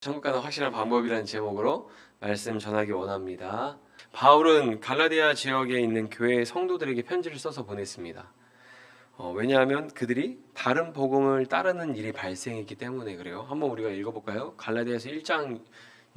천국 가는 확실한 방법이라는 제목으로 말씀 전하기 원합니다. 바울은 갈라디아 지역에 있는 교회 성도들에게 편지를 써서 보냈습니다. 왜냐하면 그들이 다른 복음을 따르는 일이 발생했기 때문에 그래요. 한번 우리가 읽어볼까요? 갈라디아서 1장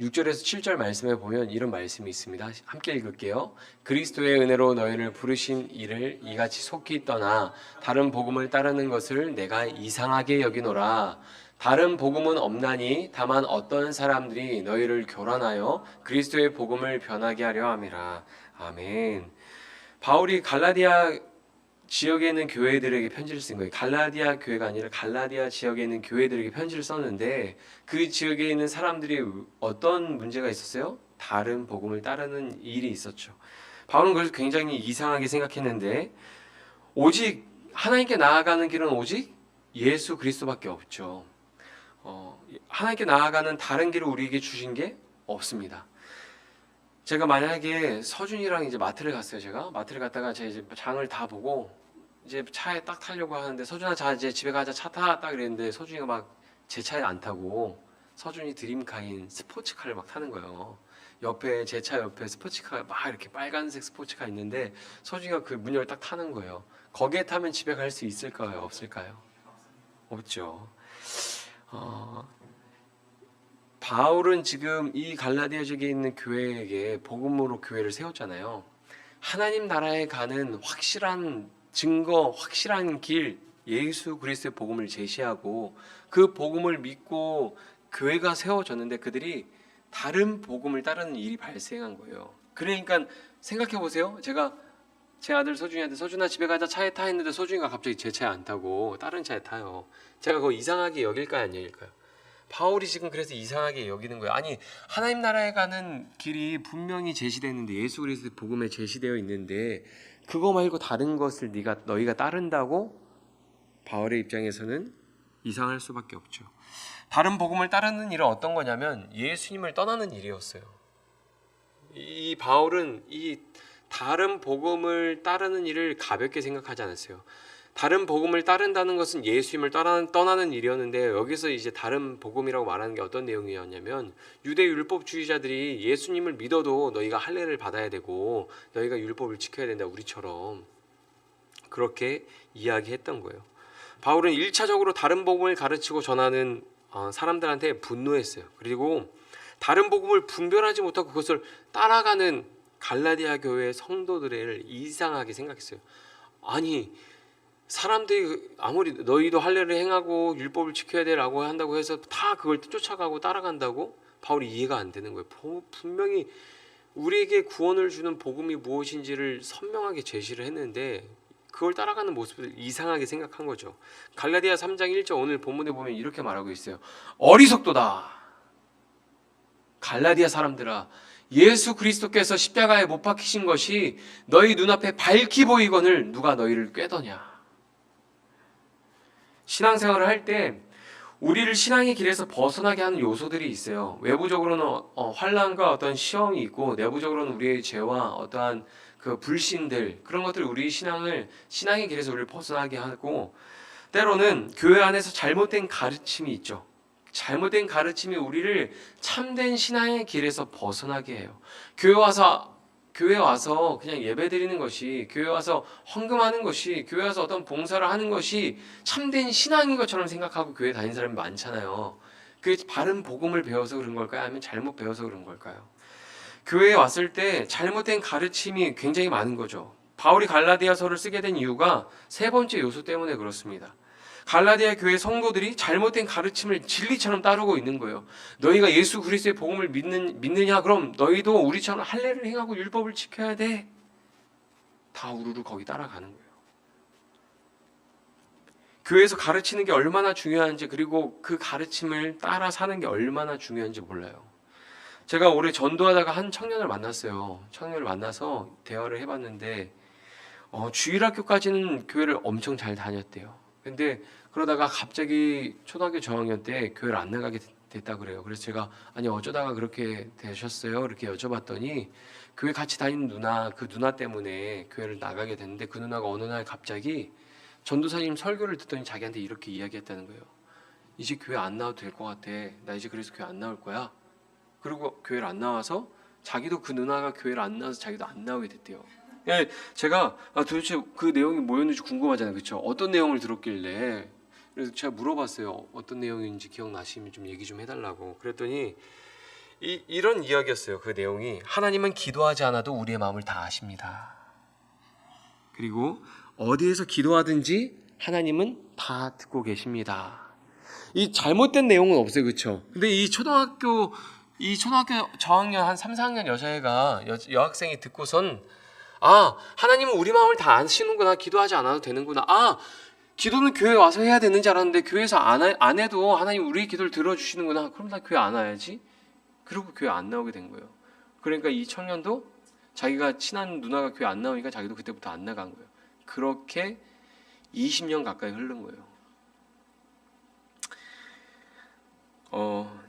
6절에서 7절 말씀에 보면 이런 말씀이 있습니다. 함께 읽을게요. 그리스도의 은혜로 너희를 부르신 이를 이같이 속히 떠나 다른 복음을 따르는 것을 내가 이상하게 여기노라. 다른 복음은 없나니 다만 어떤 사람들이 너희를 교란하여 그리스도의 복음을 변하게 하려 함이라. 아멘. 바울이 갈라디아 지역에 있는 교회들에게 편지를 쓴 거예요. 갈라디아 교회가 아니라 갈라디아 지역에 있는 교회들에게 편지를 썼는데 그 지역에 있는 사람들이 어떤 문제가 있었어요? 다른 복음을 따르는 일이 있었죠. 바울은 그래서 굉장히 이상하게 생각했는데 오직 하나님께 나아가는 길은 오직 예수 그리스도밖에 없죠. 하나님께 나아가는 다른 길을 우리에게 주신 게 없습니다. 제가 만약에 서준이랑 이제 마트를 갔어요. 제가 마트를 갔다가 제 이제 장을 다 보고 이제 차에 딱 타려고 하는데 서준아 자 이제 집에 가자 차 타 딱 그랬는데 서준이가 막 제 차에 안 타고 서준이 드림카인 스포츠카를 막 타는 거예요. 옆에 제 차 옆에 스포츠카가 막 이렇게 빨간색 스포츠카 있는데 서준이가 그 문을 딱 타는 거예요. 거기에 타면 집에 갈 수 있을까요? 없을까요? 없죠. 바울은 지금 이 갈라디아 지역에 있는 교회에게 복음으로 교회를 세웠잖아요. 하나님 나라에 가는 확실한 증거, 확실한 길, 예수 그리스도의 복음을 제시하고 그 복음을 믿고 교회가 세워졌는데 그들이 다른 복음을 따르는 일이 발생한 거예요. 그러니까 생각해 보세요. 제가 제 아들 서준이한테 서준아 집에 가자 차에 타 했는데 서준이가 갑자기 제 차에 안 타고 다른 차에 타요. 제가 그거 이상하게 여길까요, 안 여길까요? 바울이 지금 그래서 이상하게 여기는 거예요. 아니 하나님 나라에 가는 길이 분명히 제시되는데 예수 그리스도의 복음에 제시되어 있는데 그거 말고 다른 것을 너희가 따른다고? 바울의 입장에서는 이상할 수밖에 없죠. 다른 복음을 따르는 일은 어떤 거냐면 예수님을 떠나는 일이었어요. 이 바울은 이 다른 복음을 따르는 일을 가볍게 생각하지 않았어요. 다른 복음을 따른다는 것은 예수님을 떠나는 일이었는데 여기서 이제 다른 복음이라고 말하는 게 어떤 내용이었냐면 유대 율법주의자들이 예수님을 믿어도 너희가 할례를 받아야 되고 너희가 율법을 지켜야 된다 우리처럼 그렇게 이야기했던 거예요. 바울은 1차적으로 다른 복음을 가르치고 전하는 사람들한테 분노했어요. 그리고 다른 복음을 분별하지 못하고 그것을 따라가는 갈라디아 교회 성도들을 이상하게 생각했어요. 아니 사람들이 아무리 너희도 할례를 행하고 율법을 지켜야 되라고 한다고 해서 다 그걸 쫓아가고 따라간다고? 바울이 이해가 안 되는 거예요. 분명히 우리에게 구원을 주는 복음이 무엇인지를 선명하게 제시를 했는데 그걸 따라가는 모습을 이상하게 생각한 거죠. 갈라디아 3장 1절 오늘 본문에 보면 이렇게 말하고 있어요. 어리석도다. 갈라디아 사람들아 예수 그리스도께서 십자가에 못 박히신 것이 너희 눈앞에 밝히 보이거늘 누가 너희를 꾀더냐. 신앙생활을 할 때 우리를 신앙의 길에서 벗어나게 하는 요소들이 있어요. 외부적으로는 환난과 어떤 시험이 있고 내부적으로는 우리의 죄와 어떠한 그 불신들 그런 것들이 우리 신앙의 길에서 우리를 벗어나게 하고 때로는 교회 안에서 잘못된 가르침이 있죠. 잘못된 가르침이 우리를 참된 신앙의 길에서 벗어나게 해요. 교회 와서 그냥 예배 드리는 것이, 교회 와서 헌금하는 것이, 교회 와서 어떤 봉사를 하는 것이 참된 신앙인 것처럼 생각하고 교회 다니는 사람이 많잖아요. 그게 바른 복음을 배워서 그런 걸까요? 아니면 잘못 배워서 그런 걸까요? 교회에 왔을 때 잘못된 가르침이 굉장히 많은 거죠. 바울이 갈라디아서를 쓰게 된 이유가 세 번째 요소 때문에 그렇습니다. 갈라디아 교회 성도들이 잘못된 가르침을 진리처럼 따르고 있는 거예요. 너희가 예수 그리스도의 복음을 믿느냐? 그럼 너희도 우리처럼 할례를 행하고 율법을 지켜야 돼. 다 우르르 거기 따라가는 거예요. 교회에서 가르치는 게 얼마나 중요한지 그리고 그 가르침을 따라 사는 게 얼마나 중요한지 몰라요. 제가 올해 전도하다가 한 청년을 만났어요. 청년을 만나서 대화를 해봤는데 주일학교까지는 교회를 엄청 잘 다녔대요. 근데 그러다가 갑자기 초등학교 저학년 때 교회를 안 나가게 됐다 그래요. 그래서 제가 아니 어쩌다가 그렇게 되셨어요? 이렇게 여쭤봤더니 교회 같이 다니는 그 누나 때문에 교회를 나가게 됐는데 그 누나가 어느 날 갑자기 전도사님 설교를 듣더니 자기한테 이렇게 이야기했다는 거예요. 이제 교회 안 나와도 될 것 같아. 나 이제 그래서 교회 안 나올 거야. 그리고 교회를 안 나와서 자기도 그 누나가 교회를 안 나와서 자기도 안 나오게 됐대요. 예, 제가 도대체 그 내용이 뭐였는지 궁금하잖아요. 그렇죠? 어떤 내용을 들었길래. 그래서 제가 물어봤어요. 어떤 내용인지 기억나시면 좀 얘기 좀 해달라고. 그랬더니 이런 이야기였어요. 그 내용이 하나님은 기도하지 않아도 우리의 마음을 다 아십니다. 그리고 어디에서 기도하든지 하나님은 다 듣고 계십니다. 이 잘못된 내용은 없어요. 그렇죠? 근데 이 초등학교 저학년 한 3, 4학년 여자애가 여학생이 듣고선 하나님은 우리 마음을 다 아시는구나. 기도하지 않아도 되는구나. 기도는 교회 와서 해야 되는 줄 알았는데 교회에서 안 해도 하나님 우리 기도를 들어주시는구나. 그럼 나 교회 안 와야지. 그리고 교회 안 나오게 된 거예요. 그러니까 이 청년도 자기가 친한 누나가 교회 안 나오니까 자기도 그때부터 안 나간 거예요. 그렇게 20년 가까이 흐른 거예요.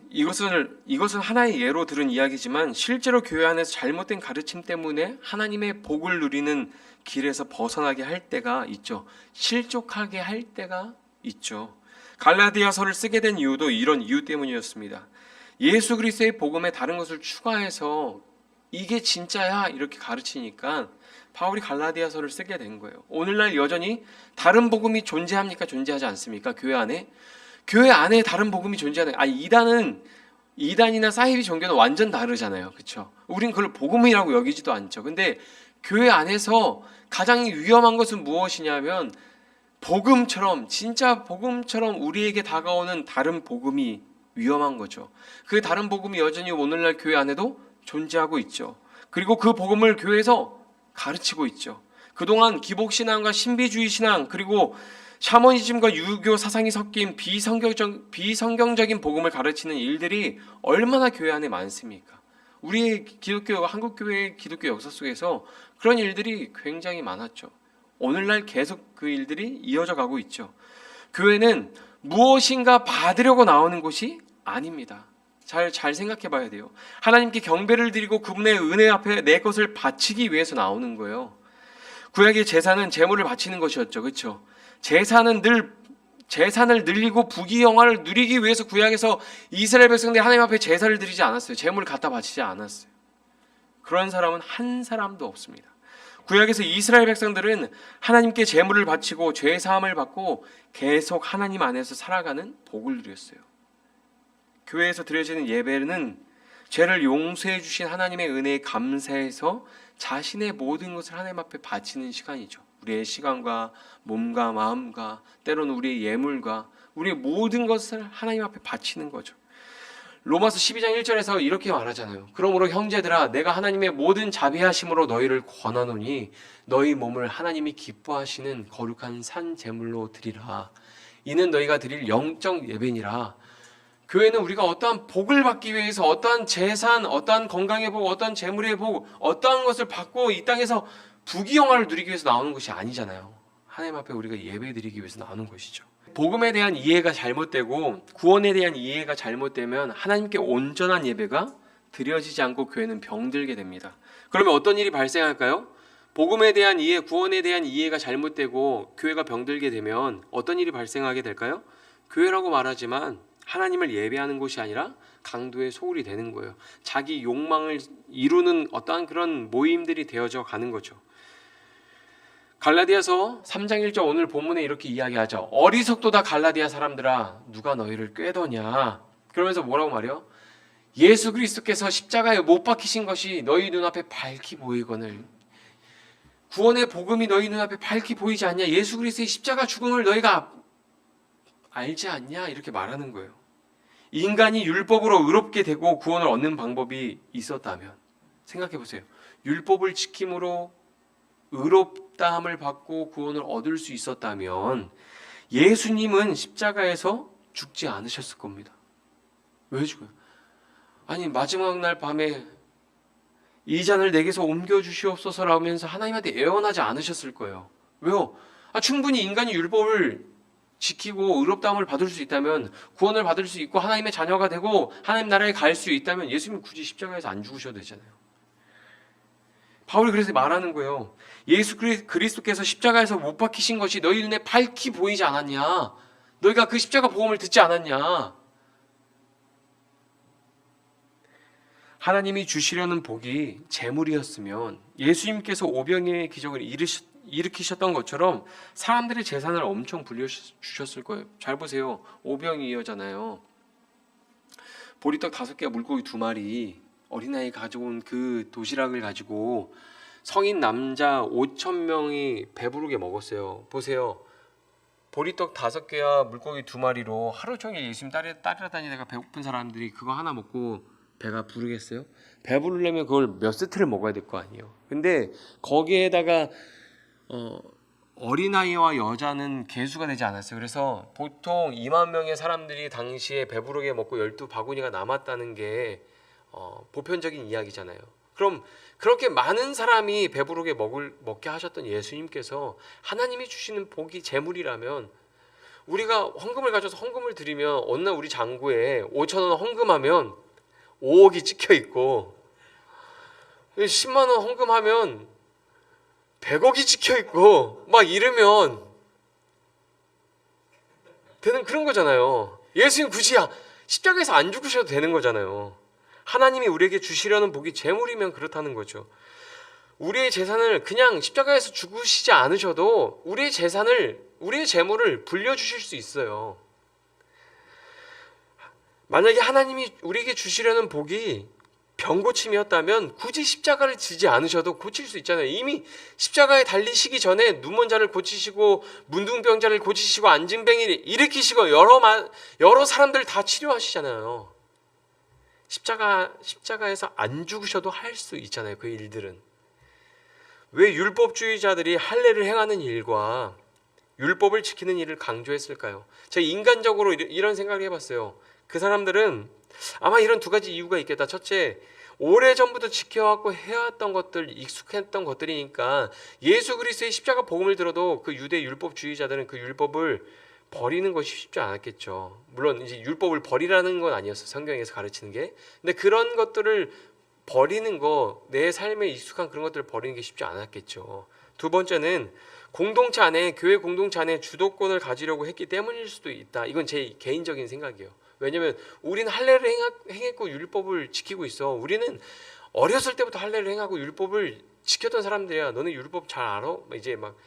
이것은 하나의 예로 들은 이야기지만 실제로 교회 안에서 잘못된 가르침 때문에 하나님의 복을 누리는 길에서 벗어나게 할 때가 있죠. 실족하게 할 때가 있죠. 갈라디아서를 쓰게 된 이유도 이런 이유 때문이었습니다. 예수 그리스도의 복음에 다른 것을 추가해서 이게 진짜야 이렇게 가르치니까 바울이 갈라디아서를 쓰게 된 거예요. 오늘날 여전히 다른 복음이 존재합니까? 존재하지 않습니까? 교회 안에 다른 복음이 존재하는. 이단이나 사이비 종교는 완전 다르잖아요. 그렇죠? 우린 그걸 복음이라고 여기지도 않죠. 근데 교회 안에서 가장 위험한 것은 무엇이냐면 진짜 복음처럼 우리에게 다가오는 다른 복음이 위험한 거죠. 그 다른 복음이 여전히 오늘날 교회 안에도 존재하고 있죠. 그리고 그 복음을 교회에서 가르치고 있죠. 그동안 기복신앙과 신비주의 신앙 그리고 샤머니즘과 유교 사상이 섞인 비성경적인 복음을 가르치는 일들이 얼마나 교회 안에 많습니까? 우리의 한국교회의 기독교 역사 속에서 그런 일들이 굉장히 많았죠. 오늘날 계속 그 일들이 이어져 가고 있죠. 교회는 무엇인가 받으려고 나오는 곳이 아닙니다. 잘 생각해 봐야 돼요. 하나님께 경배를 드리고 그분의 은혜 앞에 내 것을 바치기 위해서 나오는 거예요. 구약의 제사는 제물을 바치는 것이었죠. 그렇죠? 재산을 늘리고 부귀영화를 누리기 위해서 구약에서 이스라엘 백성들이 하나님 앞에 제사를 드리지 않았어요. 제물을 갖다 바치지 않았어요. 그런 사람은 한 사람도 없습니다. 구약에서 이스라엘 백성들은 하나님께 제물을 바치고 죄 사함을 받고 계속 하나님 안에서 살아가는 복을 누렸어요. 교회에서 드려지는 예배는 죄를 용서해 주신 하나님의 은혜에 감사해서 자신의 모든 것을 하나님 앞에 바치는 시간이죠. 우리의 시간과 몸과 마음과 때로는 우리의 예물과 우리의 모든 것을 하나님 앞에 바치는 거죠. 로마서 12장 1절에서 이렇게 말하잖아요. 그러므로 형제들아 내가 하나님의 모든 자비하심으로 너희를 권하노니 너희 몸을 하나님이 기뻐하시는 거룩한 산 제물로 드리라. 이는 너희가 드릴 영적 예배니라. 교회는 우리가 어떠한 복을 받기 위해서 어떠한 재산, 어떠한 건강의 복, 어떠한 재물의 복, 어떠한 것을 받고 이 땅에서 부귀영화를 누리기 위해서 나오는 것이 아니잖아요. 하나님 앞에 우리가 예배드리기 위해서 나오는 것이죠. 복음에 대한 이해가 잘못되고 구원에 대한 이해가 잘못되면 하나님께 온전한 예배가 드려지지 않고 교회는 병들게 됩니다. 그러면 어떤 일이 발생할까요? 복음에 대한 이해, 구원에 대한 이해가 잘못되고 교회가 병들게 되면 어떤 일이 발생하게 될까요? 교회라고 말하지만 하나님을 예배하는 곳이 아니라 강도의 소굴이 되는 거예요. 자기 욕망을 이루는 어떠한 그런 모임들이 되어져 가는 거죠. 갈라디아서 3장 1절 오늘 본문에 이렇게 이야기하죠. 어리석도다 갈라디아 사람들아 누가 너희를 꾀더냐. 그러면서 뭐라고 말해요? 예수 그리스도께서 십자가에 못 박히신 것이 너희 눈앞에 밝히 보이거늘. 구원의 복음이 너희 눈앞에 밝히 보이지 않냐. 예수 그리스도의 십자가 죽음을 너희가 알지 않냐. 이렇게 말하는 거예요. 인간이 율법으로 의롭게 되고 구원을 얻는 방법이 있었다면 생각해 보세요. 율법을 지킴으로 의롭다함을 받고 구원을 얻을 수 있었다면 예수님은 십자가에서 죽지 않으셨을 겁니다. 왜 죽어요? 아니 마지막 날 밤에 이 잔을 내게서 옮겨주시옵소서라고 하면서 하나님한테 애원하지 않으셨을 거예요. 왜요? 충분히 인간이 율법을 지키고 의롭다함을 받을 수 있다면 구원을 받을 수 있고 하나님의 자녀가 되고 하나님 나라에 갈 수 있다면 예수님 굳이 십자가에서 안 죽으셔도 되잖아요. 바울이 그래서 말하는 거예요. 예수 그리스도께서 십자가에서 못 박히신 것이 너희 눈에 밝히 보이지 않았냐? 너희가 그 십자가 복음을 듣지 않았냐? 하나님이 주시려는 복이 재물이었으면 예수님께서 오병이어의 기적을 일으키셨던 것처럼 사람들의 재산을 엄청 불려주셨을 거예요. 잘 보세요. 오병이어잖아요. 보리떡 5개와 물고기 2마리, 어린아이 가져온 그 도시락을 가지고 성인 남자 5,000명이 배부르게 먹었어요. 보세요. 보리떡 5개와 물고기 2마리로 하루 종일 예수님 따라다니다가 배고픈 사람들이 그거 하나 먹고 배가 부르겠어요? 배부르려면 그걸 몇 세트를 먹어야 될 거 아니에요. 근데 거기에다가 어린아이와 여자는 개수가 되지 않았어요. 그래서 보통 2만 명의 사람들이 당시에 배부르게 먹고 12바구니가 남았다는 게 보편적인 이야기잖아요. 그럼 그렇게 많은 사람이 배부르게 먹게 하셨던 예수님께서 하나님이 주시는 복이 재물이라면, 우리가 헌금을 가져서 헌금을 드리면 어느 날 우리 장구에 5,000원 헌금하면 5억이 찍혀 있고, 10만 원 헌금하면 100억이 찍혀 있고 막 이러면 되는 그런 거잖아요. 예수님 굳이 십자가에서 안 죽으셔도 되는 거잖아요. 하나님이 우리에게 주시려는 복이 재물이면 그렇다는 거죠. 우리의 재산을 그냥 십자가에서 죽으시지 않으셔도 우리의 재물을 불려주실 수 있어요. 만약에 하나님이 우리에게 주시려는 복이 병고침이었다면 굳이 십자가를 지지 않으셔도 고칠 수 있잖아요. 이미 십자가에 달리시기 전에 눈먼 자를 고치시고 문둥병자를 고치시고 안진뱅이를 일으키시고 여러 사람들 다 치료하시잖아요. 십자가에서 안 죽으셔도 할 수 있잖아요. 그 일들은. 왜 율법주의자들이 할례를 행하는 일과 율법을 지키는 일을 강조했을까요? 제가 인간적으로 이런 생각을 해봤어요. 그 사람들은 아마 이런 2가지 이유가 있겠다. 첫째, 오래전부터 지켜왔고 해왔던 것들, 익숙했던 것들이니까 예수 그리스도의 십자가 복음을 들어도 그 유대 율법주의자들은 그 율법을 버리는 것이 쉽지 않았겠죠. 물론 이제 율법을 버리라는 건 아니었어요. 성경에서 가르치는 게. 근데 그런 것들을 버리는 거, 내 삶에 익숙한 그런 것들을 버리는 게 쉽지 않았겠죠. 2번째는 교회 공동체 안에 주도권을 가지려고 했기 때문일 수도 있다. 이건 제 개인적인 생각이에요. 왜냐면 우리는 할례를 행했고 율법을 지키고 있어. 우리는 어렸을 때부터 할례를 행하고 율법을 지켰던 사람들이야. 너네 율법 잘 알아? 이제 막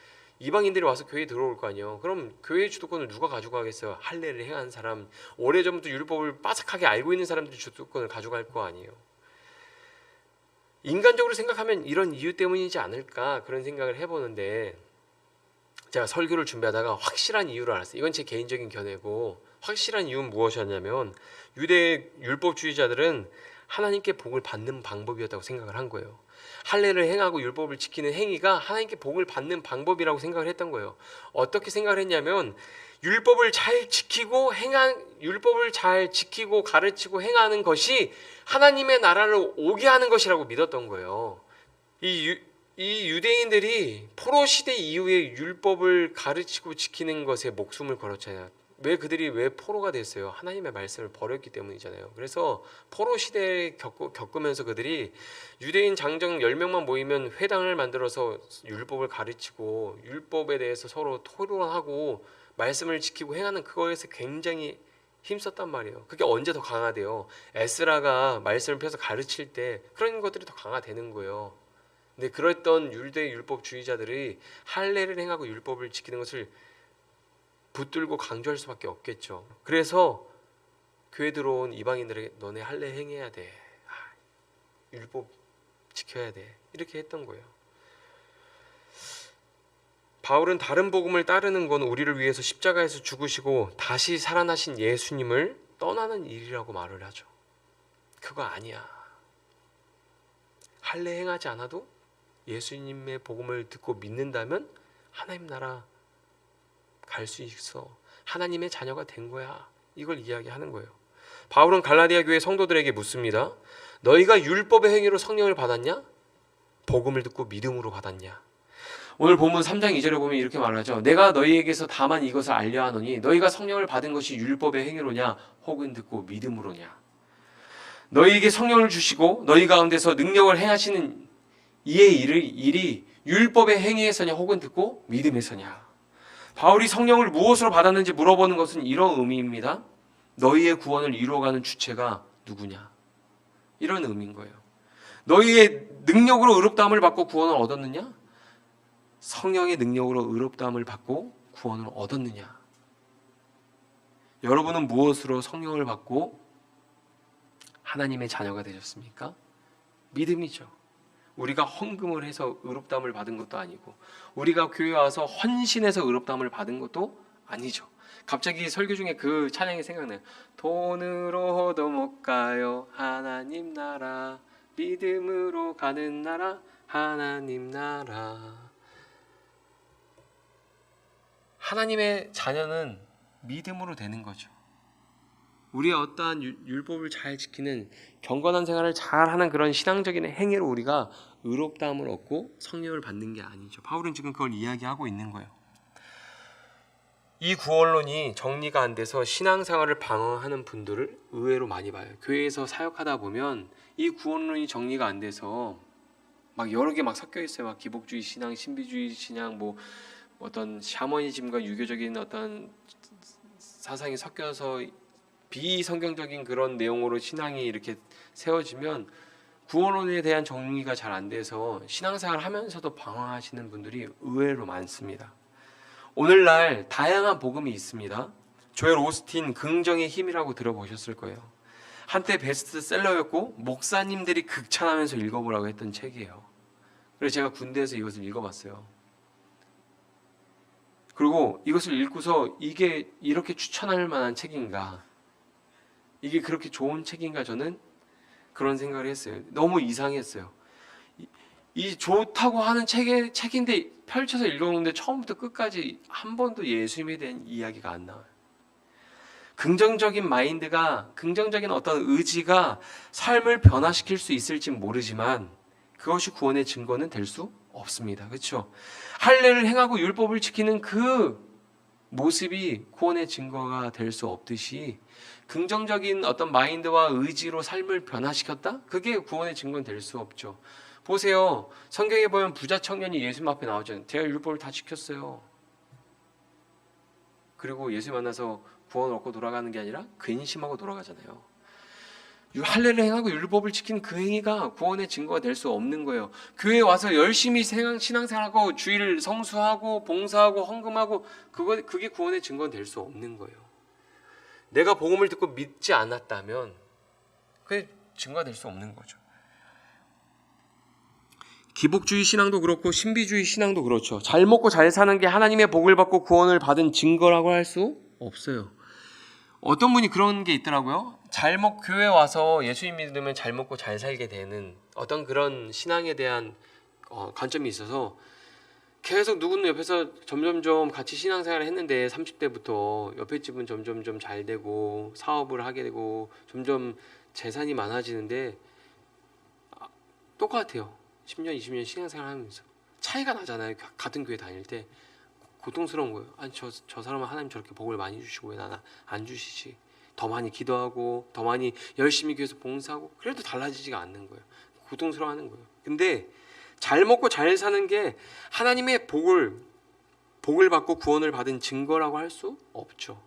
이방인들이 와서 교회에 들어올 거 아니에요. 그럼 교회의 주도권을 누가 가지고 가겠어요? 할례를 행한 사람, 오래전부터 율법을 빠삭하게 알고 있는 사람들이 주도권을 가져갈 거 아니에요. 인간적으로 생각하면 이런 이유 때문이지 않을까, 그런 생각을 해보는데, 제가 설교를 준비하다가 확실한 이유를 알았어요. 이건 제 개인적인 견해고, 확실한 이유는 무엇이었냐면 유대 율법주의자들은 하나님께 복을 받는 방법이었다고 생각을 한 거예요. 할례를 행하고 율법을 지키는 행위가 하나님께 복을 받는 방법이라고 생각을 했던 거예요. 어떻게 생각을 했냐면 율법을 잘 지키고 가르치고 행하는 것이 하나님의 나라를 오게 하는 것이라고 믿었던 거예요. 이 유대인들이 포로 시대 이후에 율법을 가르치고 지키는 것에 목숨을 걸었잖아요. 그들이 왜 포로가 됐어요? 하나님의 말씀을 버렸기 때문이잖아요. 그래서 포로 시대를 겪으면서 그들이 유대인 장정 10명만 모이면 회당을 만들어서 율법을 가르치고 율법에 대해서 서로 토론하고 말씀을 지키고 행하는 그거에서 굉장히 힘썼단 말이에요. 그게 언제 더 강화돼요? 에스라가 말씀을 펴서 가르칠 때 그런 것들이 더 강화되는 거예요. 근데 그랬던 유대 율법주의자들이 할례를 행하고 율법을 지키는 것을 붙들고 강조할 수밖에 없겠죠. 그래서 교회 들어온 이방인들에게 너네 할례 행해야 돼. 율법 지켜야 돼. 이렇게 했던 거예요. 바울은 다른 복음을 따르는 건 우리를 위해서 십자가에서 죽으시고 다시 살아나신 예수님을 떠나는 일이라고 말을 하죠. 그거 아니야. 할례 행하지 않아도 예수님의 복음을 듣고 믿는다면 하나님 나라 갈 수 있어. 하나님의 자녀가 된 거야. 이걸 이야기하는 거예요. 바울은 갈라디아 교회 성도들에게 묻습니다. 너희가 율법의 행위로 성령을 받았냐? 복음을 듣고 믿음으로 받았냐? 오늘 본문 3장 2절에 보면 이렇게 말하죠. 내가 너희에게서 다만 이것을 알려 하노니 너희가 성령을 받은 것이 율법의 행위로냐 혹은 듣고 믿음으로냐. 너희에게 성령을 주시고 너희 가운데서 능력을 행하시는 이의 일이 율법의 행위에서냐 혹은 듣고 믿음에서냐. 바울이 성령을 무엇으로 받았는지 물어보는 것은 이런 의미입니다. 너희의 구원을 이루어가는 주체가 누구냐? 이런 의미인 거예요. 너희의 능력으로 의롭다함을 받고 구원을 얻었느냐? 성령의 능력으로 의롭다함을 받고 구원을 얻었느냐? 여러분은 무엇으로 성령을 받고 하나님의 자녀가 되셨습니까? 믿음이죠. 우리가 헌금을 해서 의롭다함을 받은 것도 아니고, 우리가 교회 와서 헌신해서 의롭다함을 받은 것도 아니죠. 갑자기 설교 중에 그 찬양이 생각나요. 돈으로도 못 가요 하나님 나라, 믿음으로 가는 나라 하나님 나라. 하나님의 자녀는 믿음으로 되는 거죠. 우리의 어떠한 율법을 잘 지키는 경건한 생활을 잘하는 그런 신앙적인 행위로 우리가 의롭다함을 얻고 성령을 받는 게 아니죠. 바울은 지금 그걸 이야기하고 있는 거예요. 이 구원론이 정리가 안 돼서 신앙생활을 방황하는 분들을 의외로 많이 봐요. 교회에서 사역하다 보면 이 구원론이 정리가 안 돼서 막 여러 개 막 섞여 있어요. 막 기복주의 신앙, 신비주의 신앙, 뭐 어떤 샤머니즘과 유교적인 어떤 사상이 섞여서 비성경적인 그런 내용으로 신앙이 이렇게 세워지면 구원론에 대한 정리가 잘 안 돼서 신앙생활 하면서도 방황하시는 분들이 의외로 많습니다. 오늘날 다양한 복음이 있습니다. 조엘 오스틴 긍정의 힘이라고 들어보셨을 거예요. 한때 베스트셀러였고 목사님들이 극찬하면서 읽어보라고 했던 책이에요. 그래서 제가 군대에서 이것을 읽어봤어요. 그리고 이것을 읽고서 이게 이렇게 추천할 만한 책인가, 이게 그렇게 좋은 책인가, 저는 그런 생각을 했어요. 너무 이상했어요. 이 좋다고 하는 책인데 펼쳐서 읽어보는데 처음부터 끝까지 한 번도 예수님에 대한 이야기가 안 나와요. 긍정적인 마인드가, 긍정적인 어떤 의지가 삶을 변화시킬 수 있을지 모르지만 그것이 구원의 증거는 될 수 없습니다. 그렇죠? 할례를 행하고 율법을 지키는 그 모습이 구원의 증거가 될 수 없듯이 긍정적인 어떤 마인드와 의지로 삶을 변화시켰다? 그게 구원의 증거는 될 수 없죠. 보세요. 성경에 보면 부자 청년이 예수님 앞에 나오잖아요. 제가 율법을 다 지켰어요. 그리고 예수 만나서 구원 얻고 돌아가는 게 아니라 근심하고 돌아가잖아요. 할례를 행하고 율법을 지키는 그 행위가 구원의 증거가 될 수 없는 거예요. 교회에 와서 열심히 신앙생활하고 주일 성수하고 봉사하고 헌금하고 그게 구원의 증거가 될 수 없는 거예요. 내가 복음을 듣고 믿지 않았다면 그게 증거가 될 수 없는 거죠. 기복주의 신앙도 그렇고 신비주의 신앙도 그렇죠. 잘 먹고 잘 사는 게 하나님의 복을 받고 구원을 받은 증거라고 할 수 없어요. 어떤 분이 그런 게 있더라고요. 교회 와서 예수님 믿으면 잘 먹고 잘 살게 되는 어떤 그런 신앙에 대한 관점이 있어서 계속 누구는 옆에서 점점점 같이 신앙생활을 했는데 30대부터 옆에 집은 점점점 잘 되고 사업을 하게 되고 점점 재산이 많아지는데 똑같아요. 10년, 20년 신앙생활 하면서 차이가 나잖아요. 같은 교회 다닐 때 고통스러운 거예요. 아니 저 사람은 하나님 저렇게 복을 많이 주시고 왜 나는 안 주시지? 더 많이 기도하고 더 많이 열심히 교회에서 봉사하고 그래도 달라지지가 않는 거예요. 고통스러워하는 거예요. 근데 잘 먹고 잘 사는 게 하나님의 복을 받고 구원을 받은 증거라고 할 수 없죠.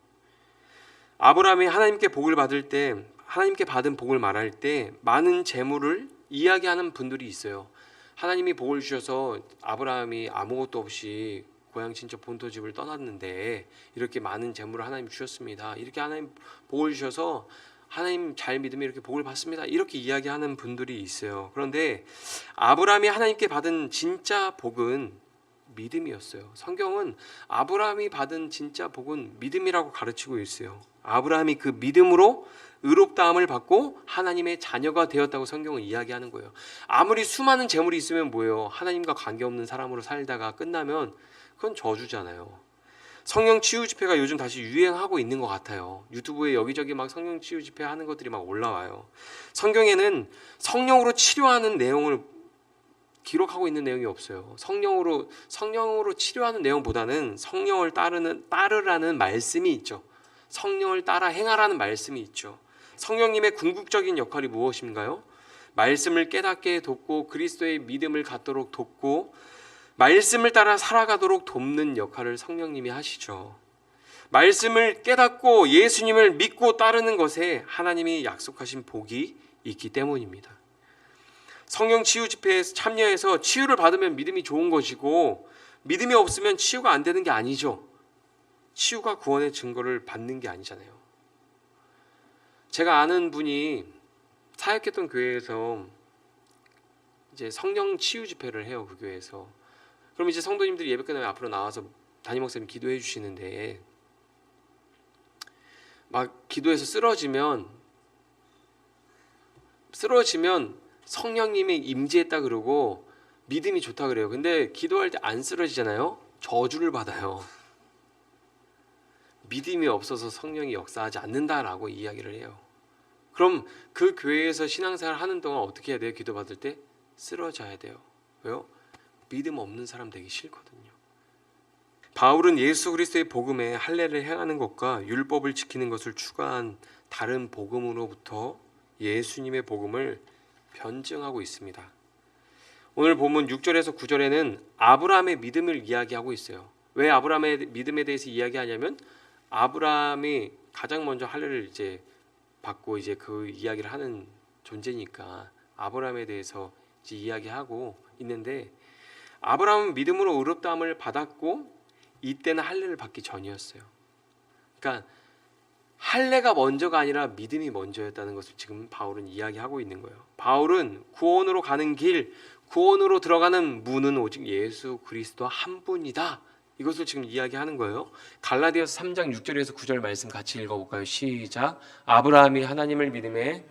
아브라함이 하나님께 복을 받을 때, 하나님께 받은 복을 말할 때 많은 재물을 이야기하는 분들이 있어요. 하나님이 복을 주셔서 아브라함이 아무것도 없이 고향 친척 본토 집을 떠났는데 이렇게 많은 재물을 하나님 주셨습니다. 이렇게 하나님 복을 주셔서 하나님 잘 믿으면 이렇게 복을 받습니다. 이렇게 이야기하는 분들이 있어요. 그런데 아브라함이 하나님께 받은 진짜 복은 믿음이었어요. 성경은 아브라함이 받은 진짜 복은 믿음이라고 가르치고 있어요. 아브라함이 그 믿음으로 의롭다함을 받고 하나님의 자녀가 되었다고 성경은 이야기하는 거예요. 아무리 수많은 재물이 있으면 뭐예요? 하나님과 관계없는 사람으로 살다가 끝나면 그건 저주잖아요. 성령 치유 집회가 요즘 다시 유행하고 있는 것 같아요. 유튜브에 여기저기 막 성령 치유 집회 하는 것들이 막 올라와요. 성경에는 성령으로 치료하는 내용을 기록하고 있는 내용이 없어요. 성령으로 치료하는 내용보다는 성령을 따르라는 말씀이 있죠. 성령을 따라 행하라는 말씀이 있죠. 성령님의 궁극적인 역할이 무엇인가요? 말씀을 깨닫게 돕고 그리스도의 믿음을 갖도록 돕고 말씀을 따라 살아가도록 돕는 역할을 성령님이 하시죠. 말씀을 깨닫고 예수님을 믿고 따르는 것에 하나님이 약속하신 복이 있기 때문입니다. 성령 치유 집회에 참여해서 치유를 받으면 믿음이 좋은 것이고 믿음이 없으면 치유가 안 되는 게 아니죠. 치유가 구원의 증거를 받는 게 아니잖아요. 제가 아는 분이 사역했던 교회에서 이제 성령 치유 집회를 해요. 그 교회에서. 그럼 이제 성도님들이 예배 끝나면 앞으로 나와서 담임 목사님 기도해 주시는데 막 기도해서 쓰러지면 성령님이 임재했다 그러고 믿음이 좋다 그래요. 근데 기도할 때 안 쓰러지잖아요. 저주를 받아요. 믿음이 없어서 성령이 역사하지 않는다라고 이야기를 해요. 그럼 그 교회에서 신앙생활 하는 동안 어떻게 해야 돼요? 기도받을 때 쓰러져야 돼요. 왜요? 믿음 없는 사람 되기 싫거든요. 바울은 예수 그리스도의 복음에 할례를 행하는 것과 율법을 지키는 것을 추가한 다른 복음으로부터 예수님의 복음을 변증하고 있습니다. 오늘 본문 6절에서 9절에는 아브라함의 믿음을 이야기하고 있어요. 왜 아브라함의 믿음에 대해서 이야기하냐면 아브라함이 가장 먼저 할례를 이제 받고 이제 그 이야기를 하는 존재니까 아브라함에 대해서 이제 이야기하고 있는데 아브라함은 믿음으로 의롭다함을 받았고 이때는 할례를 받기 전이었어요. 그러니까 할례가 먼저가 아니라 믿음이 먼저였다는 것을 지금 바울은 이야기하고 있는 거예요. 바울은 구원으로 가는 길, 구원으로 들어가는 문은 오직 예수 그리스도 한 분이다. 이것을 지금 이야기하는 거예요. 갈라디아서 3장 6절에서 9절 말씀 같이 읽어볼까요? 시작. 아브라함이 하나님을 믿음에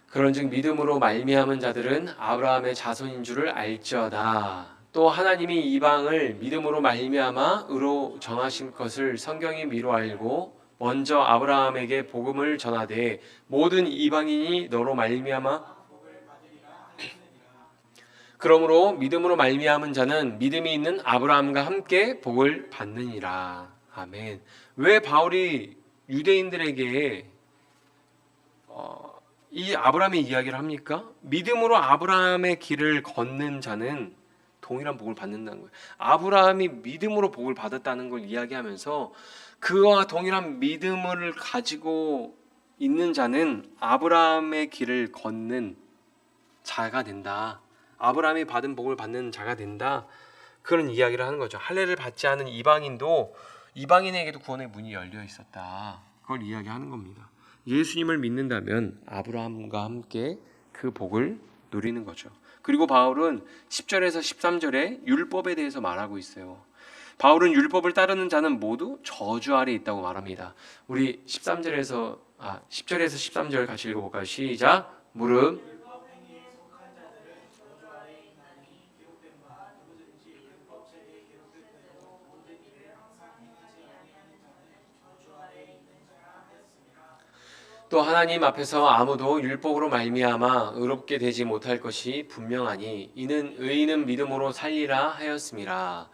그런즉 믿음으로 말미암은 자들은 아브라함의 자손인 줄을 알지어다. 또 하나님이 이방을 믿음으로 말미암아 의로 정하신 것을 성경이 미로 알고 먼저 아브라함에게 복음을 전하되 모든 이방인이 너로 말미암아 그러므로 믿음으로 말미암은 자는 믿음이 있는 아브라함과 함께 복을 받느니라. 아멘. 왜 바울이 유대인들에게 이 아브라함의 이야기를 합니까? 믿음으로 아브라함의 길을 걷는 자는 동일한 복을 받는다는 거예요. 아브라함이 믿음으로 복을 받았다는 걸 이야기하면서 그와 동일한 믿음을 가지고 있는 자는 아브라함의 길을 걷는 자가 된다. 아브라함이 받은 복을 받는 자가 된다. 그런 이야기를 하는 거죠. 할례를 받지 않은 이방인에게도 구원의 문이 열려 있었다. 그걸 이야기하는 겁니다. 예수님을 믿는다면 아브라함과 함께 그 복을 누리는 거죠. 그리고 바울은 10절에서 13절에 율법에 대해서 말하고 있어요. 바울은 율법을 따르는 자는 모두 저주 아래 있다고 말합니다. 우리 10절에서 13절 같이 읽어볼까요? 시작. 무릇 또 하나님 앞에서 아무도 율법으로 말미암아 의롭게 되지 못할 것이 분명하니 이는 의인은 믿음으로 살리라 하였음이라.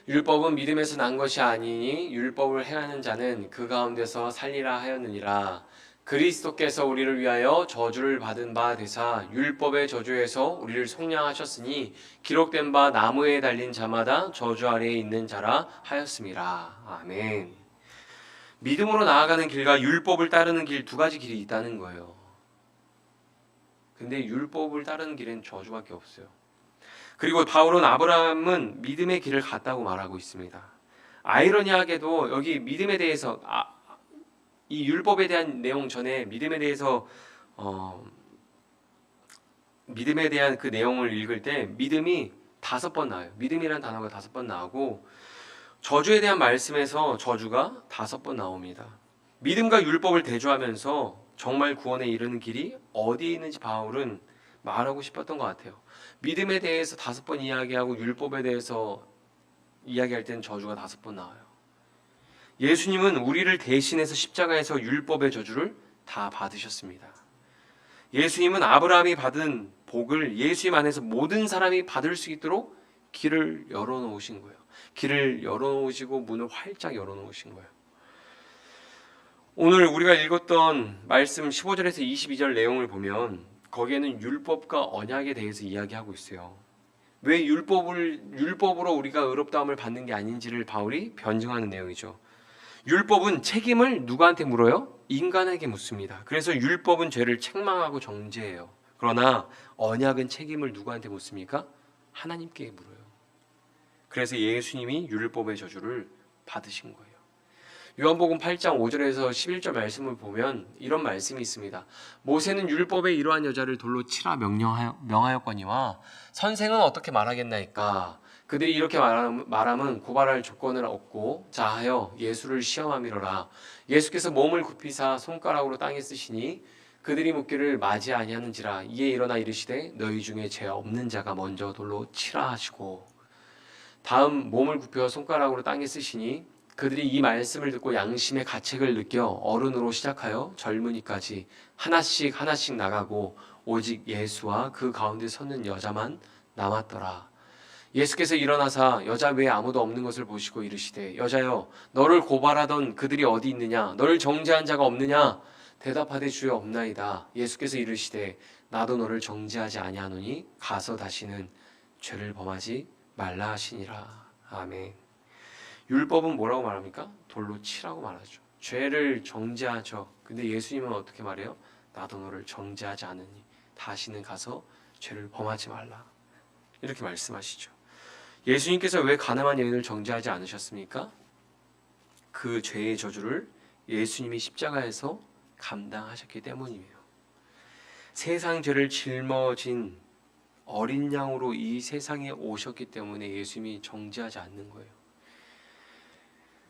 율법은 믿음에서 난 것이 아니니 율법을 행하는 자는 그 가운데서 살리라 하였느니라. 그리스도께서 우리를 위하여 저주를 받은 바 되사 율법의 저주에서 우리를 속량하셨으니 기록된 바 나무에 달린 자마다 저주 아래에 있는 자라 하였음이라. 아멘. 믿음으로 나아가는 길과 율법을 따르는 길 두 가지 길이 있다는 거예요. 근데 율법을 따르는 길엔 저주밖에 없어요. 그리고 바울은 아브라함은 믿음의 길을 갔다고 말하고 있습니다. 아이러니하게도 여기 믿음에 대해서 이 율법에 대한 내용 전에 믿음에 대한 그 내용을 읽을 때 믿음이 5번 나와요. 믿음이라는 단어가 5번 나오고 저주에 대한 말씀에서 저주가 5번 나옵니다. 믿음과 율법을 대조하면서 정말 구원에 이르는 길이 어디에 있는지 바울은 말하고 싶었던 것 같아요. 믿음에 대해서 5번 이야기하고 율법에 대해서 이야기할 때는 저주가 5번 나와요. 예수님은 우리를 대신해서 십자가에서 율법의 저주를 다 받으셨습니다. 예수님은 아브라함이 받은 복을 예수님 안에서 모든 사람이 받을 수 있도록 길을 열어놓으신 거예요. 길을 열어놓으시고 문을 활짝 열어놓으신 거예요. 오늘 우리가 읽었던 말씀 15절에서 22절 내용을 보면 거기에는 율법과 언약에 대해서 이야기하고 있어요. 왜 율법으로 우리가 의롭다함을 받는 게 아닌지를 바울이 변증하는 내용이죠. 율법은 책임을 누구한테 물어요? 인간에게 묻습니다. 그래서 율법은 죄를 책망하고 정죄해요. 그러나 언약은 책임을 누구한테 묻습니까? 하나님께 물어요. 그래서 예수님이 율법의 저주를 받으신 거예요. 요한복음 8장 5절에서 11절 말씀을 보면 이런 말씀이 있습니다. 모세는 율법에 이러한 여자를 돌로 치라 명하였거니와 선생은 어떻게 말하겠나이까? 그들이 이렇게 말하면 고발할 조건을 얻고 자하여 예수를 시험함이로라. 예수께서 몸을 굽히사 손가락으로 땅에 쓰시니 그들이 묻기를 맞이 아니하는지라. 이에 일어나 이르시되 너희 중에 죄 없는 자가 먼저 돌로 치라 하시고 다음 몸을 굽혀 손가락으로 땅에 쓰시니 그들이 이 말씀을 듣고 양심의 가책을 느껴 어른으로 시작하여 젊은이까지 하나씩 하나씩 나가고 오직 예수와 그 가운데 섰는 여자만 남았더라. 예수께서 일어나사 여자 외에 아무도 없는 것을 보시고 이르시되 여자여 너를 고발하던 그들이 어디 있느냐? 너를 정죄한 자가 없느냐? 대답하되 주여 없나이다. 예수께서 이르시되 나도 너를 정죄하지 아니하노니 가서 다시는 죄를 범하지 말라 하시니라. 아멘. 율법은 뭐라고 말합니까? 돌로 치라고 말하죠. 죄를 정죄하죠. 근데 예수님은 어떻게 말해요? 나도 너를 정죄하지 않으니 다시는 가서 죄를 범하지 말라. 이렇게 말씀하시죠. 예수님께서 왜 가늠한 여인을 정죄하지 않으셨습니까? 그 죄의 저주를 예수님이 십자가에서 감당하셨기 때문이에요. 세상 죄를 짊어진 어린 양으로 이 세상에 오셨기 때문에 예수님이 정죄하지 않는 거예요.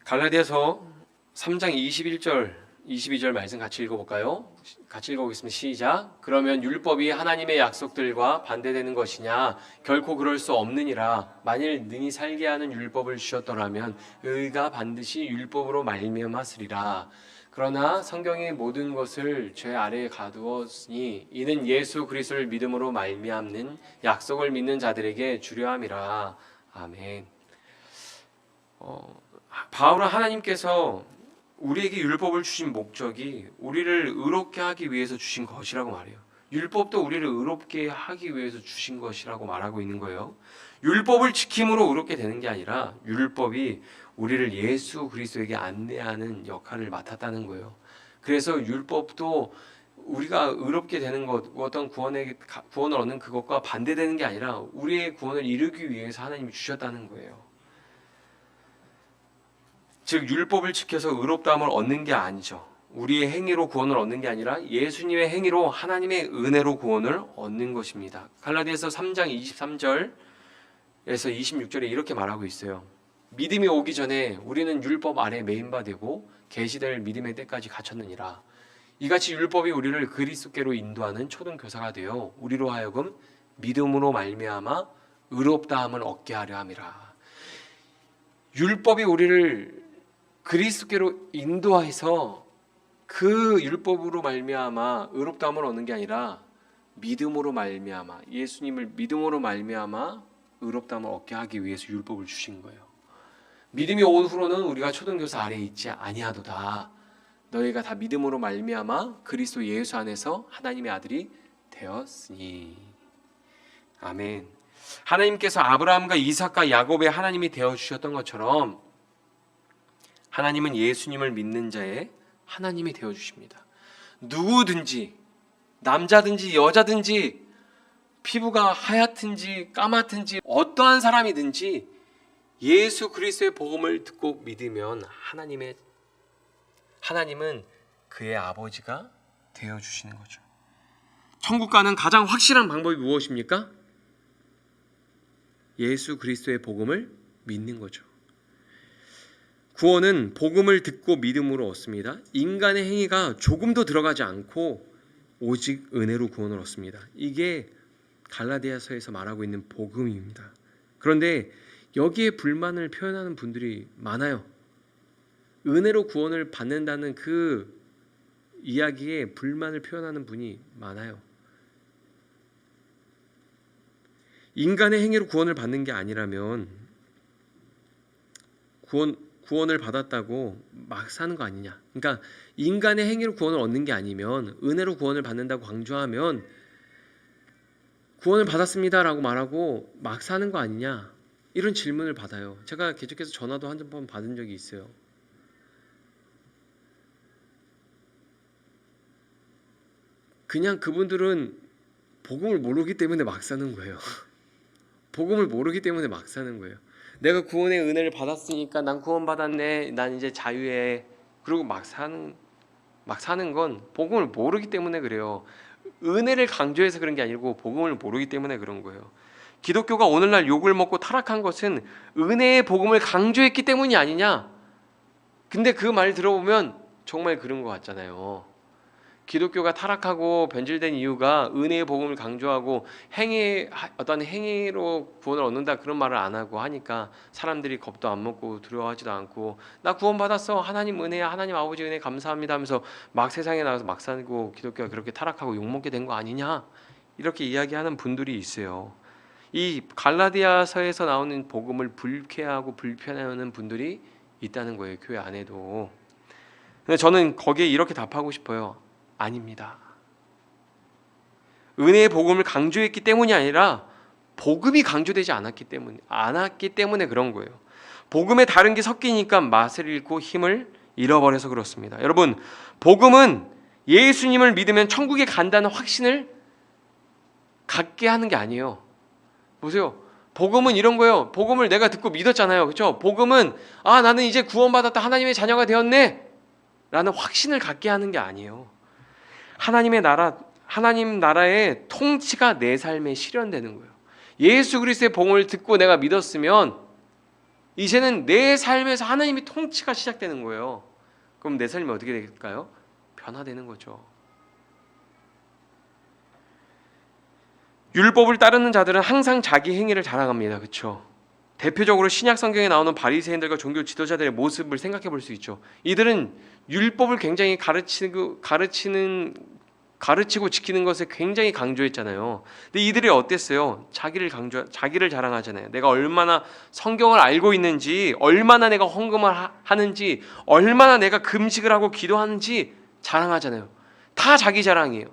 갈라디아서 3장 21절 22절 말씀 같이 읽어볼까요? 같이 읽어보겠습니다. 시작. 그러면 율법이 하나님의 약속들과 반대되는 것이냐? 결코 그럴 수 없느니라. 만일 능히 살게 하는 율법을 주셨더라면 의가 반드시 율법으로 말미암았으리라. 그러나 성경의 모든 것을 죄 아래에 가두었으니 이는 예수 그리스도를 믿음으로 말미암는 약속을 믿는 자들에게 주려 함이라. 아멘. 바울은 하나님께서 우리에게 율법을 주신 목적이 우리를 의롭게 하기 위해서 주신 것이라고 말해요. 율법도 우리를 의롭게 하기 위해서 주신 것이라고 말하고 있는 거예요. 율법을 지킴으로 의롭게 되는 게 아니라 율법이 우리를 예수 그리스도에게 안내하는 역할을 맡았다는 거예요. 그래서 율법도 우리가 의롭게 되는 것, 어떤 구원을 얻는 그것과 반대되는 게 아니라 우리의 구원을 이루기 위해서 하나님이 주셨다는 거예요. 즉 율법을 지켜서 의롭다함을 얻는 게 아니죠. 우리의 행위로 구원을 얻는 게 아니라 예수님의 행위로 하나님의 은혜로 구원을 얻는 것입니다. 갈라디아서 3장 23절에서 26절에 이렇게 말하고 있어요. 믿음이 오기 전에 우리는 율법 아래 매인 바 되고 계시될 믿음의 때까지 갇혔느니라. 이같이 율법이 우리를 그리스도께로 인도하는 초등교사가 되어 우리로 하여금 믿음으로 말미암아 의롭다함을 얻게 하려 함이라. 율법이 우리를 그리스도께로 인도해서 그 율법으로 말미암아 의롭다함을 얻는 게 아니라 믿음으로 말미암아 예수님을 믿음으로 말미암아 의롭다함을 얻게 하기 위해서 율법을 주신 거예요. 믿음이 온 후로는 우리가 초등교사 아래에 있지 아니하도다. 너희가 다 믿음으로 말미암아 그리스도 예수 안에서 하나님의 아들이 되었으니. 아멘. 하나님께서 아브라함과 이삭과 야곱의 하나님이 되어 주셨던 것처럼 하나님은 예수님을 믿는 자의 하나님이 되어 주십니다. 누구든지 남자든지 여자든지 피부가 하얗든지 까맣든지 어떠한 사람이든지 예수 그리스도의 복음을 듣고 믿으면 하나님은 그의 아버지가 되어 주시는 거죠. 천국 가는 가장 확실한 방법이 무엇입니까? 예수 그리스도의 복음을 믿는 거죠. 구원은 복음을 듣고 믿음으로 얻습니다. 인간의 행위가 조금도 들어가지 않고 오직 은혜로 구원을 얻습니다. 이게 갈라디아서에서 말하고 있는 복음입니다. 그런데 여기에 불만을 표현하는 분들이 많아요. 은혜로 구원을 받는다는 그 이야기에 불만을 표현하는 분이 많아요. 인간의 행위로 구원을 받는 게 아니라면 구원을 받았다고 막 사는 거 아니냐. 그러니까 인간의 행위로 구원을 얻는 게 아니면 은혜로 구원을 받는다고 강조하면 구원을 받았습니다라고 말하고 막 사는 거 아니냐? 이런 질문을 받아요. 제가 계속해서 전화도 한 번 받은 적이 있어요. 그냥 그분들은 복음을 모르기 때문에 막 사는 거예요. 복음을 모르기 때문에 막 사는 거예요. 내가 구원의 은혜를 받았으니까 난 구원받았네. 난 이제 자유해. 그리고 막 사는 건 복음을 모르기 때문에 그래요. 은혜를 강조해서 그런 게 아니고 복음을 모르기 때문에 그런 거예요. 기독교가 오늘날 욕을 먹고 타락한 것은 은혜의 복음을 강조했기 때문이 아니냐? 근데 그 말 들어보면 정말 그런 것 같잖아요. 기독교가 타락하고 변질된 이유가 은혜의 복음을 강조하고 어떤 행위로 구원을 얻는다 그런 말을 안 하고 하니까 사람들이 겁도 안 먹고 두려워하지도 않고 나 구원받았어. 하나님 은혜야. 하나님 아버지 은혜 감사합니다 하면서 막 세상에 나가서 막 살고 기독교가 그렇게 타락하고 욕먹게 된 거 아니냐? 이렇게 이야기하는 분들이 있어요. 이 갈라디아서에서 나오는 복음을 불쾌하고 불편해하는 분들이 있다는 거예요. 교회 안에도. 근데 저는 거기에 이렇게 답하고 싶어요. 아닙니다. 은혜의 복음을 강조했기 때문이 아니라 복음이 강조되지 않았기 때문에 그런 거예요. 복음에 다른 게 섞이니까 맛을 잃고 힘을 잃어버려서 그렇습니다. 여러분, 복음은 예수님을 믿으면 천국에 간다는 확신을 갖게 하는 게 아니에요. 보세요. 복음은 이런 거예요. 복음을 내가 듣고 믿었잖아요. 그렇죠? 복음은 나는 이제 구원받았다. 하나님의 자녀가 되었네. 라는 확신을 갖게 하는 게 아니에요. 하나님 나라의 통치가 내 삶에 실현되는 거예요. 예수 그리스도의 복음을 듣고 내가 믿었으면 이제는 내 삶에서 하나님의 통치가 시작되는 거예요. 그럼 내 삶이 어떻게 될까요? 변화되는 거죠. 율법을 따르는 자들은 항상 자기 행위를 자랑합니다. 그렇죠? 대표적으로 신약 성경에 나오는 바리새인들과 종교 지도자들의 모습을 생각해 볼 수 있죠. 이들은 율법을 굉장히 가르치고 지키는 것에 굉장히 강조했잖아요. 근데 이들이 어땠어요? 자기를 자랑하잖아요. 내가 얼마나 성경을 알고 있는지, 얼마나 내가 헌금을 하는지, 얼마나 내가 금식을 하고 기도하는지 자랑하잖아요. 다 자기 자랑이에요.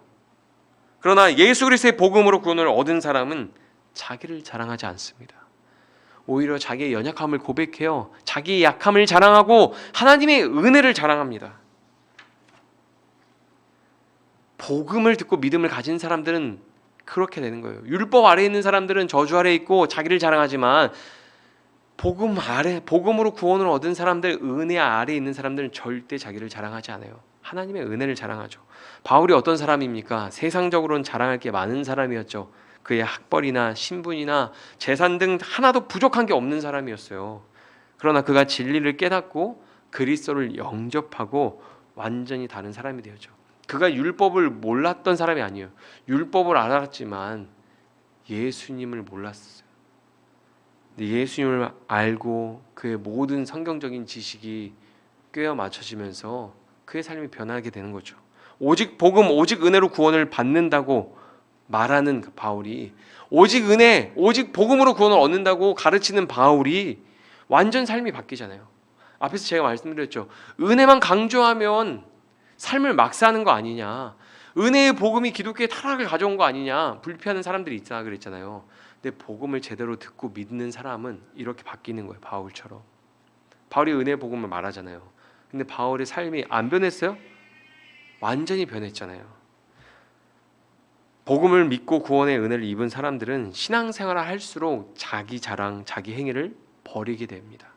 그러나 예수 그리스도의 복음으로 구원을 얻은 사람은 자기를 자랑하지 않습니다. 오히려 자기의 연약함을 고백해요. 자기의 약함을 자랑하고 하나님의 은혜를 자랑합니다. 복음을 듣고 믿음을 가진 사람들은 그렇게 되는 거예요. 율법 아래에 있는 사람들은 저주 아래에 있고 자기를 자랑하지만 복음으로 구원을 얻은 사람들, 은혜 아래에 있는 사람들은 절대 자기를 자랑하지 않아요. 하나님의 은혜를 자랑하죠. 바울이 어떤 사람입니까? 세상적으로는 자랑할 게 많은 사람이었죠. 그의 학벌이나 신분이나 재산 등 하나도 부족한 게 없는 사람이었어요. 그러나 그가 진리를 깨닫고 그리스도를 영접하고 완전히 다른 사람이 되었죠. 그가 율법을 몰랐던 사람이 아니에요. 율법을 알았지만 예수님을 몰랐어요. 근데 예수님을 알고 그의 모든 성경적인 지식이 꿰어 맞춰지면서 그의 삶이 변하게 되는 거죠. 오직 복음, 오직 은혜로 구원을 받는다고 말하는 바울이, 오직 은혜, 오직 복음으로 구원을 얻는다고 가르치는 바울이 완전 삶이 바뀌잖아요. 앞에서 제가 말씀드렸죠. 은혜만 강조하면 삶을 막 사는 거 아니냐. 은혜의 복음이 기독교의 타락을 가져온 거 아니냐. 불피하는 사람들이 있다 그랬잖아요. 근데 복음을 제대로 듣고 믿는 사람은 이렇게 바뀌는 거예요. 바울처럼. 바울이 은혜의 복음을 말하잖아요. 근데 바울의 삶이 안 변했어요? 완전히 변했잖아요. 복음을 믿고 구원의 은혜를 입은 사람들은 신앙생활을 할수록 자기 자랑, 자기 행위를 버리게 됩니다.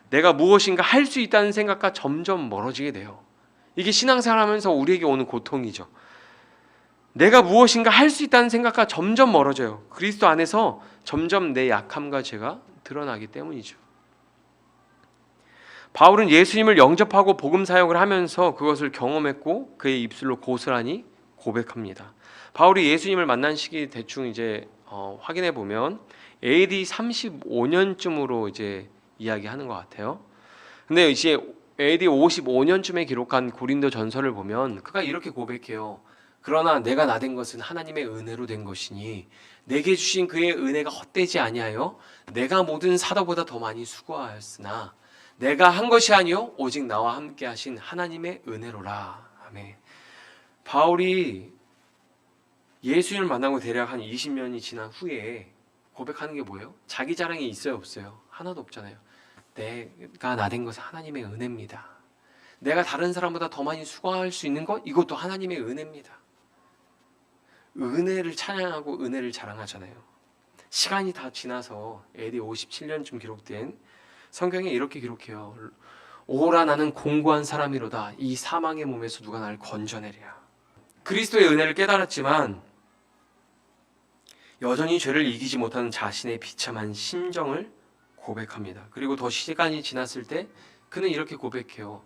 내가 무엇인가 할 수 있다는 생각과 점점 멀어지게 돼요. 이게 신앙생활하면서 우리에게 오는 고통이죠. 내가 무엇인가 할 수 있다는 생각과 점점 멀어져요. 그리스도 안에서 점점 내 약함과 죄가 드러나기 때문이죠. 바울은 예수님을 영접하고 복음 사역을 하면서 그것을 경험했고 그의 입술로 고스란히 고백합니다. 바울이 예수님을 만난 시기 대충 이제 확인해 보면 AD 35년쯤으로 이제 이야기하는 것 같아요. 근데 이제 AD 55년쯤에 기록한 고린도 전서를 보면 그가 이렇게 고백해요. 그러나 내가 나된 것은 하나님의 은혜로 된 것이니 내게 주신 그의 은혜가 헛되지 아니하여 내가 모든 사도보다 더 많이 수고하였으나 내가 한 것이 아니요 오직 나와 함께 하신 하나님의 은혜로라. 아멘. 바울이 예수님을 만나고 대략 한 20년이 지난 후에 고백하는 게 뭐예요? 자기 자랑이 있어요, 없어요? 하나도 없잖아요. 내가 나 된 것은 하나님의 은혜입니다. 내가 다른 사람보다 더 많이 수고할 수 있는 것, 이것도 하나님의 은혜입니다. 은혜를 찬양하고 은혜를 자랑하잖아요. 시간이 다 지나서 AD 57년쯤 기록된 성경에 이렇게 기록해요. 오라 나는 공고한 사람이로다. 이 사망의 몸에서 누가 나를 건져내랴. 그리스도의 은혜를 깨달았지만 여전히 죄를 이기지 못하는 자신의 비참한 심정을 고백합니다. 그리고 더 시간이 지났을 때 그는 이렇게 고백해요.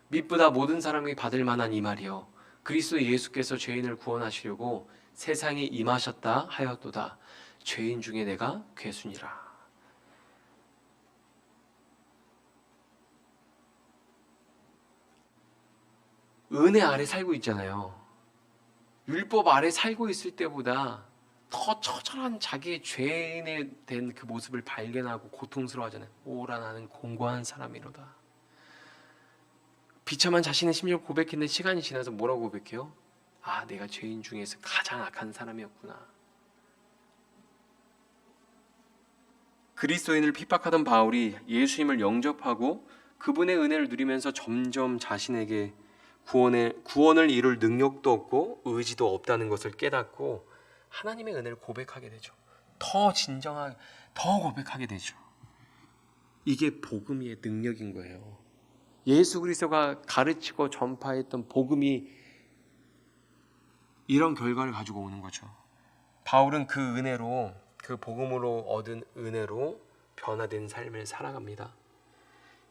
미쁘다 모든 사람이 받을 만한 이 말이요. 그리스도 예수께서 죄인을 구원하시려고 세상에 임하셨다 하였도다. 죄인 중에 내가 괴순이라. 은혜 아래 살고 있잖아요. 율법 아래 살고 있을 때보다 더 처절한 자기의 죄인에 된 그 모습을 발견하고 고통스러워하잖아요. 오라 나는 공고한 사람이로다. 비참한 자신의 심정을 고백했는데 시간이 지나서 뭐라고 고백해요? 아, 내가 죄인 중에서 가장 악한 사람이었구나. 그리스도인을 핍박하던 바울이 예수님을 영접하고 그분의 은혜를 누리면서 점점 자신에게 구원을 이룰 능력도 없고 의지도 없다는 것을 깨닫고 하나님의 은혜를 고백하게 되죠. 더 진정하게, 더 고백하게 되죠. 이게 복음의 능력인 거예요. 예수 그리스도가 가르치고 전파했던 복음이 이런 결과를 가지고 오는 거죠. 바울은 그 은혜로, 그 복음으로 얻은 은혜로 변화된 삶을 살아갑니다.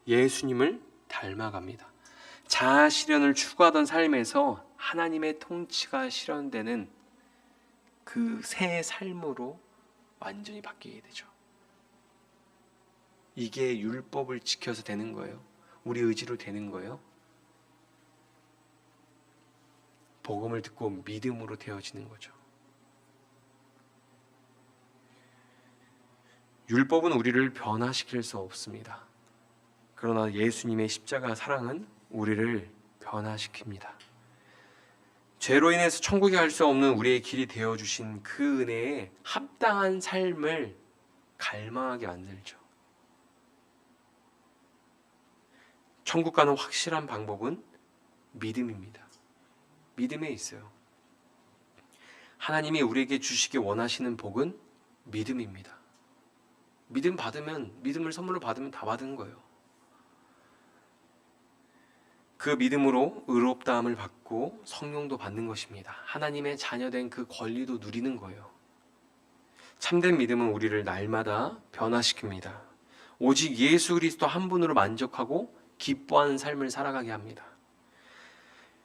예수님을 닮아갑니다. 자아 실현을 추구하던 삶에서 하나님의 통치가 실현되는 그 새 삶으로 완전히 바뀌게 되죠. 이게 율법을 지켜서 되는 거예요. 우리 의지로 되는 거예요. 복음을 듣고 믿음으로 되어지는 거죠. 율법은 우리를 변화시킬 수 없습니다. 그러나 예수님의 십자가 사랑은 우리를 변화시킵니다. 죄로 인해서 천국에 갈 수 없는 우리의 길이 되어주신 그 은혜에 합당한 삶을 갈망하게 만들죠. 천국 가는 확실한 방법은 믿음입니다. 믿음에 있어요. 하나님이 우리에게 주시기 원하시는 복은 믿음입니다. 믿음을 선물로 받으면 다 받은 거예요. 그 믿음으로 의롭다함을 받고 성령도 받는 것입니다. 하나님의 자녀된 그 권리도 누리는 거예요. 참된 믿음은 우리를 날마다 변화시킵니다. 오직 예수 그리스도 한 분으로 만족하고 기뻐하는 삶을 살아가게 합니다.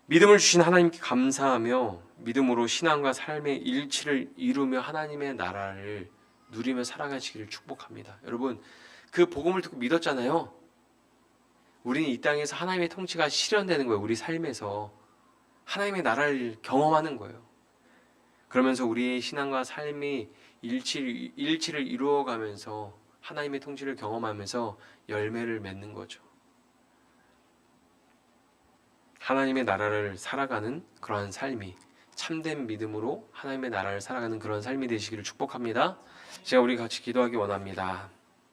믿음을 주신 하나님께 감사하며 믿음으로 신앙과 삶의 일치를 이루며 하나님의 나라를 누리며 살아가시기를 축복합니다. 여러분, 그 복음을 듣고 믿었잖아요. 우리는 이 땅에서 하나님의 통치가 실현되는 거예요. 우리 삶에서 하나님의 나라를 경험하는 거예요. 그러면서 우리의 신앙과 삶이 일치를 이루어가면서 하나님의 통치를 경험하면서 열매를 맺는 거죠. 하나님의 나라를 살아가는 그러한 삶이 참된 믿음으로 하나님의 나라를 살아가는 그런 삶이 되시기를 축복합니다. 제가 우리 같이 기도하기 원합니다.